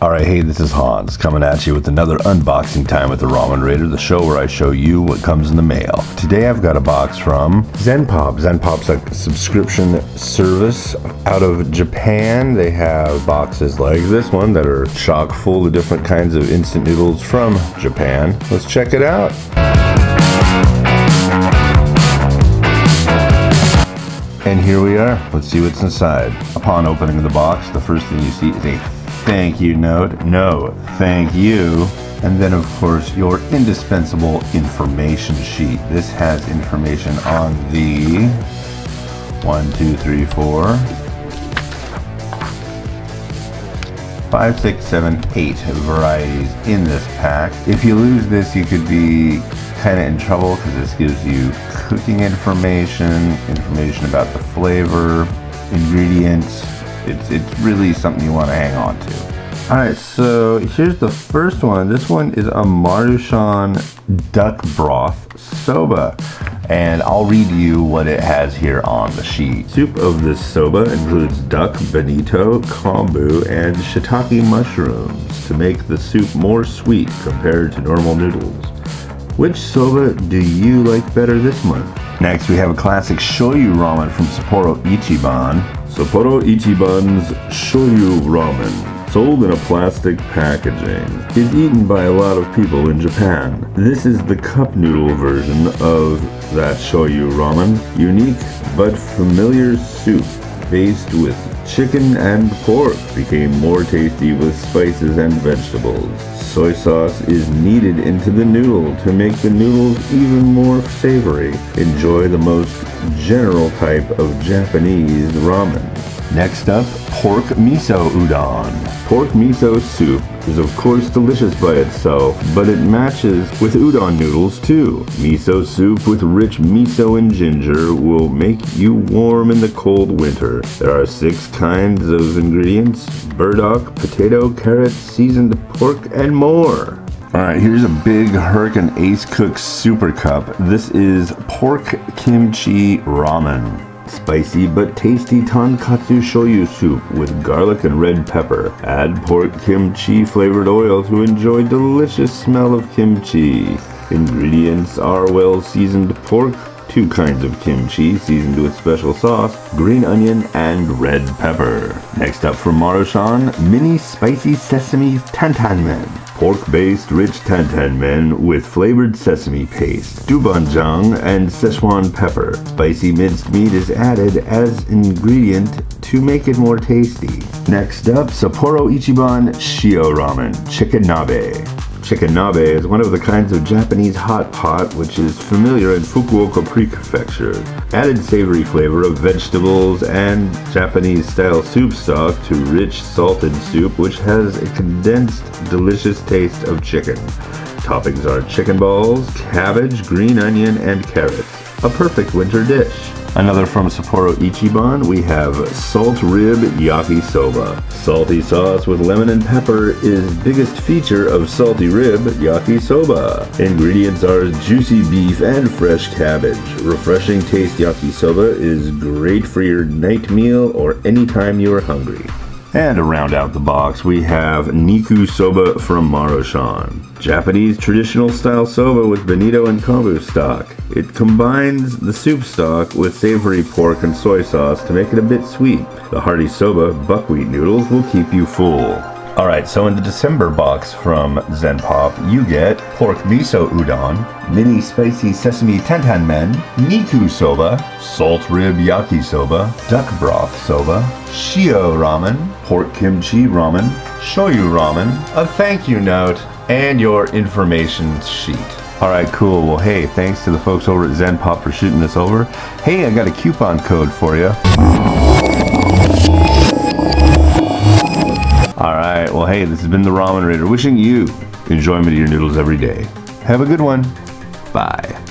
Alright, hey, this is Hans coming at you with another unboxing time with the Ramen Raider, the show where I show you what comes in the mail. Today I've got a box from Zenpop. Zenpop's a subscription service out of Japan. They have boxes like this one that are chock full of different kinds of instant noodles from Japan. Let's check it out. And here we are. Let's see what's inside. Upon opening the box, the first thing you see is a thank you note. No, thank you. And then, of course, your indispensable information sheet. This has information on the 1, 2, 3, 4, 5, 6, 7, 8 varieties in this pack. If you lose this, you could be kind of in trouble because this gives you cooking information about the flavor, ingredients. It's really something you want to hang on to. Alright, so here's the first one. This one is a Maruchan duck broth soba. And I'll read you what it has here on the sheet. Soup of this soba includes duck, bonito, kombu, and shiitake mushrooms to make the soup more sweet compared to normal noodles. Which soba do you like better this month? Next, we have a classic shoyu ramen from Sapporo Ichiban. Sapporo Ichiban's shoyu ramen, sold in a plastic packaging, is eaten by a lot of people in Japan. This is the cup noodle version of that shoyu ramen. Unique but familiar soup based with chicken and pork became more tasty with spices and vegetables. Soy sauce is kneaded into the noodle to make the noodles even more savory. Enjoy the most general type of Japanese ramen. Next up, pork miso udon. Pork miso soup is of course delicious by itself, but it matches with udon noodles too. Miso soup with rich miso and ginger will make you warm in the cold winter. There are 6 kinds of ingredients: burdock, potato, carrot, seasoned pork, and more. Alright, here's a big Hurricane Ace Cook Super Cup. This is pork kimchi ramen. Spicy but tasty tonkatsu shoyu soup with garlic and red pepper. Add pork kimchi flavored oil to enjoy delicious smell of kimchi. Ingredients are well seasoned pork, 2 kinds of kimchi seasoned with special sauce, green onion, and red pepper. Next up from Maruchan, mini spicy sesame tantanmen. Pork-based rich tantanmen with flavored sesame paste, dobanjang, and Szechuan pepper. Spicy minced meat is added as ingredient to make it more tasty. Next up, Sapporo Ichiban Shio Ramen, chicken nabe. Chicken nabe is one of the kinds of Japanese hot pot which is familiar in Fukuoka Prefecture. Added savory flavor of vegetables and Japanese-style soup stock to rich salted soup which has a condensed, delicious taste of chicken. Toppings are chicken balls, cabbage, green onion, and carrots. A perfect winter dish. Another from Sapporo Ichiban, we have salt rib yakisoba. Salty sauce with lemon and pepper is biggest feature of salty rib yakisoba. Ingredients are juicy beef and fresh cabbage. Refreshing taste yakisoba is great for your night meal or anytime you are hungry. And to round out the box, we have Niku Soba from Maruchan. Japanese traditional style soba with bonito and kombu stock. It combines the soup stock with savory pork and soy sauce to make it a bit sweet. The hearty soba buckwheat noodles will keep you full. Alright, so in the December box from Zenpop, you get pork miso udon, mini spicy sesame tantanmen, Niku soba, salt rib yakisoba, duck broth soba, shio ramen, pork kimchi ramen, shoyu ramen, a thank you note, and your information sheet. Alright, cool. Well, hey, thanks to the folks over at Zenpop for shooting this over. Hey, I got a coupon code for you. Alright, well, hey, this has been the Ramen Raider wishing you enjoyment of your noodles every day. Have a good one. Bye.